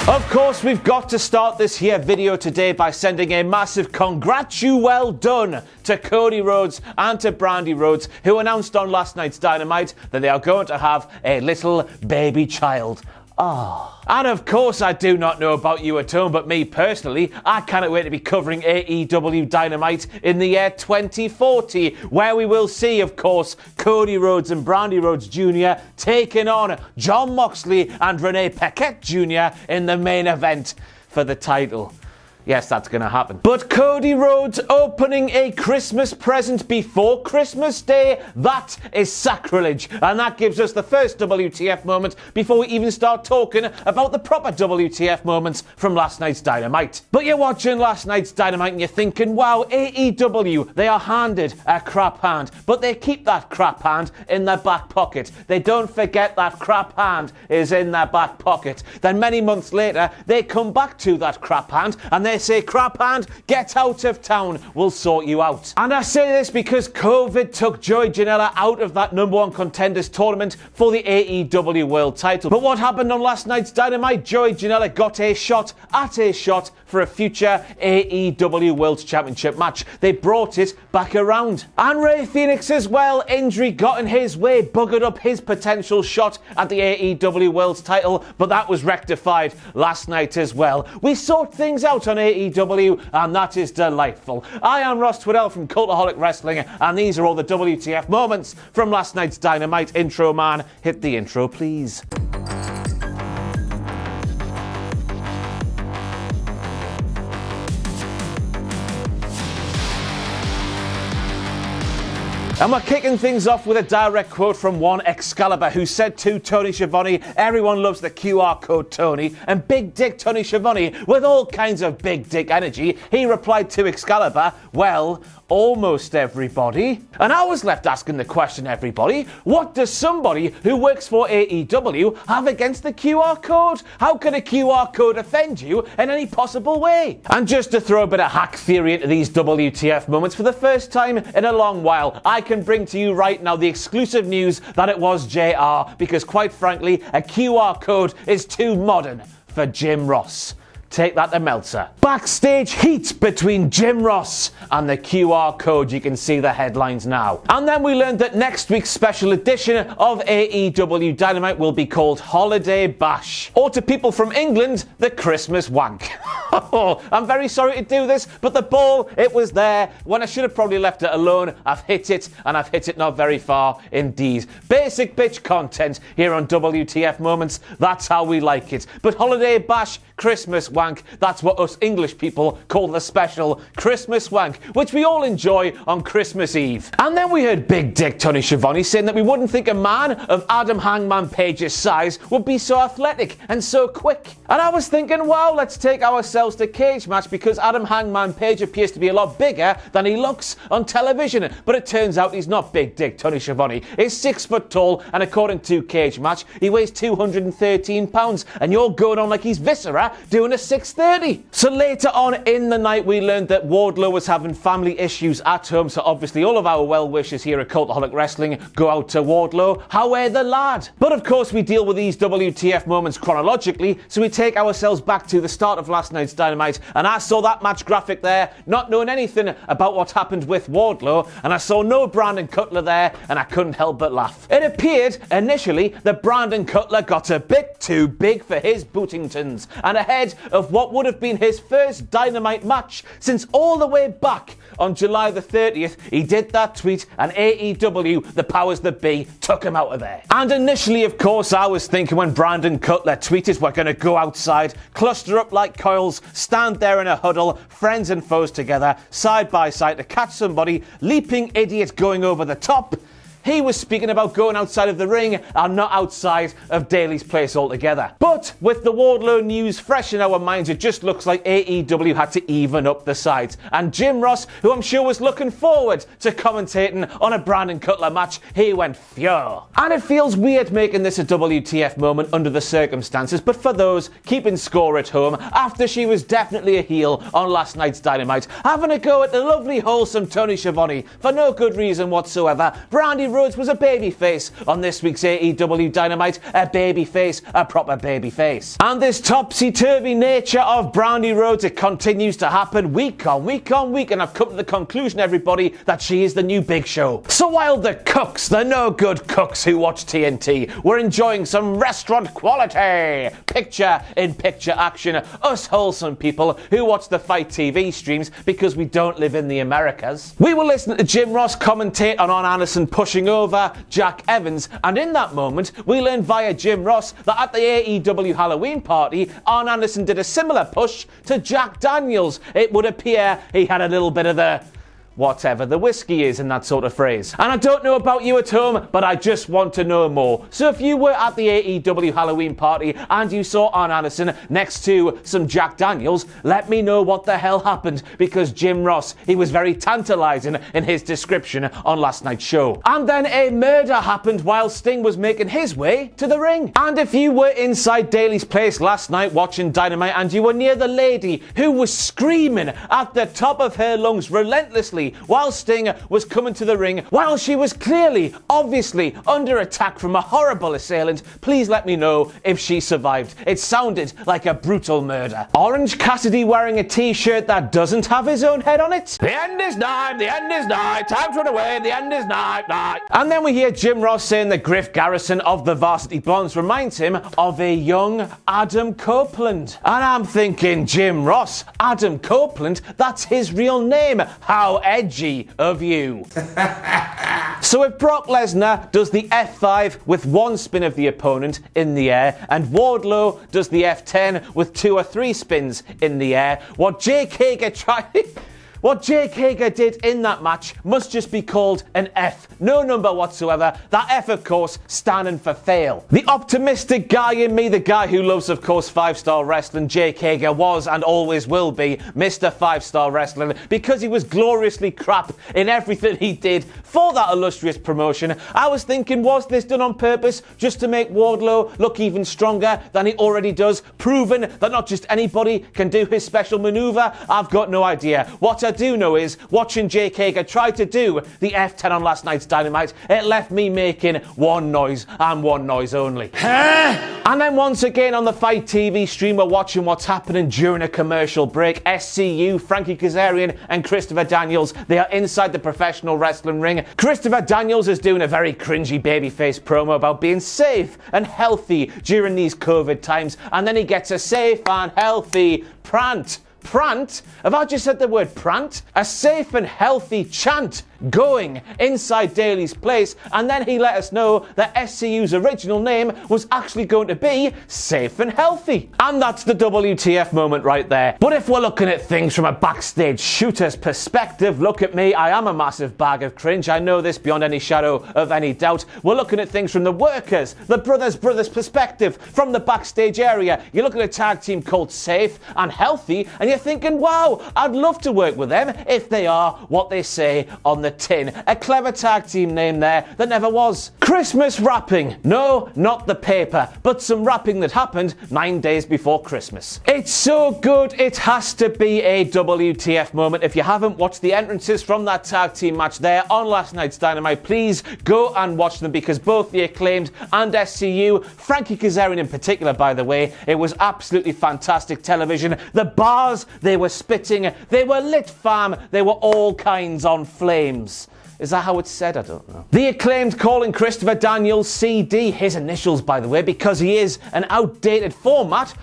Of course, we've got to start this here video today by sending a massive well done to Cody Rhodes and to Brandy Rhodes, who announced on last night's Dynamite that they are going to have a little baby child. And of course, I do not know about you at home, but me personally, I cannot wait to be covering AEW Dynamite in the year 2040, where we will see, of course, Cody Rhodes and Brandy Rhodes Jr. taking on Jon Moxley and Renee Paquette Jr. in the main event for the title. Yes, that's going to happen. But Cody Rhodes opening a Christmas present before Christmas Day, that is sacrilege. And that gives us the first WTF moment before we even start talking about the proper WTF moments from last night's Dynamite. But you're watching last night's Dynamite and you're thinking, wow, AEW, they are handed a crap hand. But they keep that crap hand in their back pocket. They don't forget that crap hand is in their back pocket. Then many months later, they come back to that crap hand and they say, crap hand, get out of town, we'll sort you out. And I say this because COVID took Janela out of that #1 contenders tournament for the AEW World title. But what happened on last night's Dynamite? Janela got a shot for a future AEW World Championship match. They brought it back around. And Rey Fenix as well, injury got in his way, buggered up his potential shot at the AEW World title, but that was rectified last night as well. We sort things out on AEW, and that is delightful. I am Ross Twiddell from Cultaholic Wrestling, and these are all the WTF moments from last night's Dynamite. Intro man, hit the intro please. And we're kicking things off with a direct quote from one Excalibur, who said to Tony Schiavone, everyone loves the QR code Tony, and Big Dick Tony Schiavone, with all kinds of big dick energy, he replied to Excalibur, well, almost everybody. And I was left asking the question, everybody, what does somebody who works for AEW have against the QR code? How can a QR code offend you in any possible way? And just to throw a bit of hack theory into these WTF moments, for the first time in a long while, I can bring to you right now the exclusive news that it was JR, because quite frankly, a QR code is too modern for Jim Ross. Take that to Meltzer. Backstage heat between Jim Ross and the QR code. You can see the headlines now. And then we learned that next week's special edition of AEW Dynamite will be called Holiday Bash. Or to people from England, the Christmas Wank. I'm very sorry to do this, but the ball, it was there when I should have probably left it alone. I've hit it, and I've hit it not very far indeed. Basic bitch content here on WTF Moments. That's how we like it. But Holiday Bash, Christmas Wank, that's what us English people call the special Christmas Wank, which we all enjoy on Christmas Eve. And then we heard Big Dick Tony Schiavone saying that we wouldn't think a man of Adam Hangman Page's size would be so athletic and so quick. And I was thinking, wow, let's take ourselves to cage match, because Adam Hangman Page appears to be a lot bigger than he looks on television. But it turns out he's not Big Dick Tony Schiavone. He's 6 foot tall, and according to Cage Match, he weighs 213 pounds, and you're going on like he's Viscera doing a 630. So later on in the night, we learned that Wardlow was having family issues at home, so obviously all of our well wishes here at Cultaholic Wrestling go out to Wardlow. However, the lad. But of course, we deal with these WTF moments chronologically, so we take ourselves back to the start of last night's Dynamite, and I saw that match graphic there, not knowing anything about what happened with Wardlow, and I saw no Brandon Cutler there, and I couldn't help but laugh. It appeared initially that Brandon Cutler got a bit too big for his Bootingtons, and ahead of what would have been his first Dynamite match since all the way back on July the 30th, he did that tweet, and AEW, the powers that be, took him out of there. And initially, of course, I was thinking when Brandon Cutler tweeted, we're going to go outside, cluster up like coils, stand there in a huddle, friends and foes together, side by side to catch somebody, leaping idiot going over the top. He was speaking about going outside of the ring and not outside of Daly's place altogether. But with the Wardlow news fresh in our minds, it just looks like AEW had to even up the sides. And Jim Ross, who I'm sure was looking forward to commentating on a Brandon Cutler match, he went fure. And it feels weird making this a WTF moment under the circumstances, but for those keeping score at home, after she was definitely a heel on last night's Dynamite, having a go at the lovely, wholesome Tony Schiavone for no good reason whatsoever, Brandy Rhodes was a babyface on this week's AEW Dynamite, a babyface, a proper babyface. And this topsy-turvy nature of Brandi Rhodes, it continues to happen week on week on week, and I've come to the conclusion, everybody, that she is the new Big Show. So while the cooks, the no-good cooks who watch TNT, were enjoying some restaurant quality, picture-in-picture action, us wholesome people who watch the Fight TV streams because we don't live in the Americas, we were listening to Jim Ross commentate on Arn Anderson pushing over Jack Evans, and in that moment we learned via Jim Ross that at the AEW Halloween party, Arn Anderson did a similar push to Jack Daniels. It would appear he had a little bit of the whatever the whiskey is in that sort of phrase. And I don't know about you at home, but I just want to know more. So if you were at the AEW Halloween party and you saw Arn Anderson next to some Jack Daniels, let me know what the hell happened, because Jim Ross, he was very tantalizing in his description on last night's show. And then a murder happened while Sting was making his way to the ring. And if you were inside Daly's place last night watching Dynamite and you were near the lady who was screaming at the top of her lungs relentlessly while Sting was coming to the ring, while she was clearly, obviously, under attack from a horrible assailant, please let me know if she survived. It sounded like a brutal murder. Orange Cassidy wearing a t-shirt that doesn't have his own head on it. The end is nigh, the end is nigh, time to run away, the end is nigh, nigh. And then we hear Jim Ross saying that Griff Garrison of the Varsity Blondes reminds him of a young Adam Copeland. And I'm thinking, Jim Ross, Adam Copeland, that's his real name. How edgy of you. So if Brock Lesnar does the F5 with one spin of the opponent in the air, and Wardlow does the F10 with 2 or 3 spins in the air, what Jake Hager did in that match must just be called an F. No number whatsoever. That F, of course, standing for fail. The optimistic guy in me, the guy who loves, of course, 5-star wrestling, Jake Hager was and always will be Mr. 5-star wrestling, because he was gloriously crap in everything he did for that illustrious promotion. I was thinking, was this done on purpose just to make Wardlow look even stronger than he already does, proving that not just anybody can do his special maneuver? I've got no idea. What I do know is, watching Jake Hager try to do the F10 on last night's Dynamite, it left me making one noise and one noise only. And then once again on the Fight TV stream, we're watching what's happening during a commercial break. SCU, Frankie Kazarian and Christopher Daniels, they are inside the professional wrestling ring. Christopher Daniels is doing a very cringy babyface promo about being safe and healthy during these COVID times, and then he gets a safe and healthy prant. Have I just said the word prant? A safe and healthy chant going inside Daly's place, and then he let us know that SCU's original name was actually going to be Safe and Healthy. And that's the WTF moment right there. But if we're looking at things from a backstage shooter's perspective, look at me, I am a massive bag of cringe. I know this beyond any shadow of any doubt. We're looking at things from the workers, the brothers perspective, from the backstage area. You look at a tag team called Safe and Healthy, and you're thinking, wow, I'd love to work with them if they are what they say on the tin. A clever tag team name there that never was. Christmas wrapping. No, not the paper, but some wrapping that happened 9 days before Christmas. It's so good, it has to be a WTF moment. If you haven't watched the entrances from that tag team match there on last night's Dynamite, please go and watch them, because both the Acclaimed and SCU, Frankie Kazarian in particular, by the way, it was absolutely fantastic television. The bars they were spitting, they were lit, fam, they were all kinds on flames. Is that how it's said? I don't know. The Acclaimed calling Christopher Daniels CD, his initials by the way, because he is an outdated format.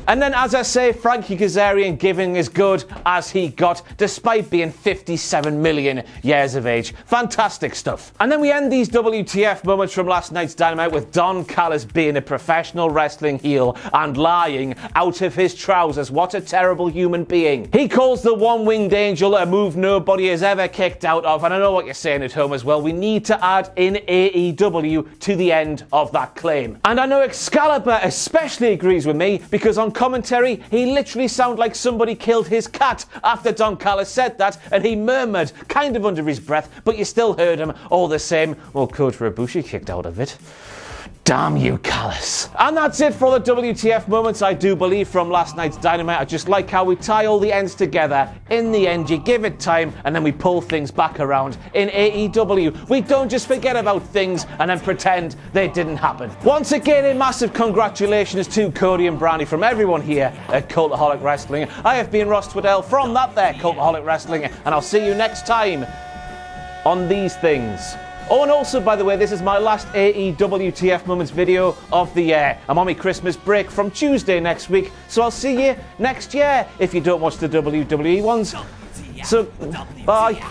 And then, as I say, Frankie Kazarian giving as good as he got, despite being 57 million years of age. Fantastic stuff. And then we end these WTF moments from last night's Dynamite with Don Callis being a professional wrestling heel and lying out of his trousers. What a terrible human being. He calls the one-winged angel a move nobody has ever kicked out of. And I know what you're saying at home as well. We need to add in AEW to the end of that claim. And I know Excalibur especially agrees with me, because on commentary, he literally sounded like somebody killed his cat after Don Callis said that, and he murmured, kind of under his breath, but you still heard him all the same. Well, Kota Ibushi kicked out of it. Damn you, Callus. And that's it for the WTF moments, I do believe, from last night's Dynamite. I just like how we tie all the ends together in the end. You give it time, and then we pull things back around. In AEW, we don't just forget about things and then pretend they didn't happen. Once again, a massive congratulations to Cody and Brandy from everyone here at Cultaholic Wrestling. I have been Ross Twiddell from that there Cultaholic Wrestling, and I'll see you next time on these things. Oh, and also, by the way, this is my last AEW TF Moments video of the year. I'm on my Christmas break from Tuesday next week, so I'll see you next year if you don't watch the WWE ones. So, bye.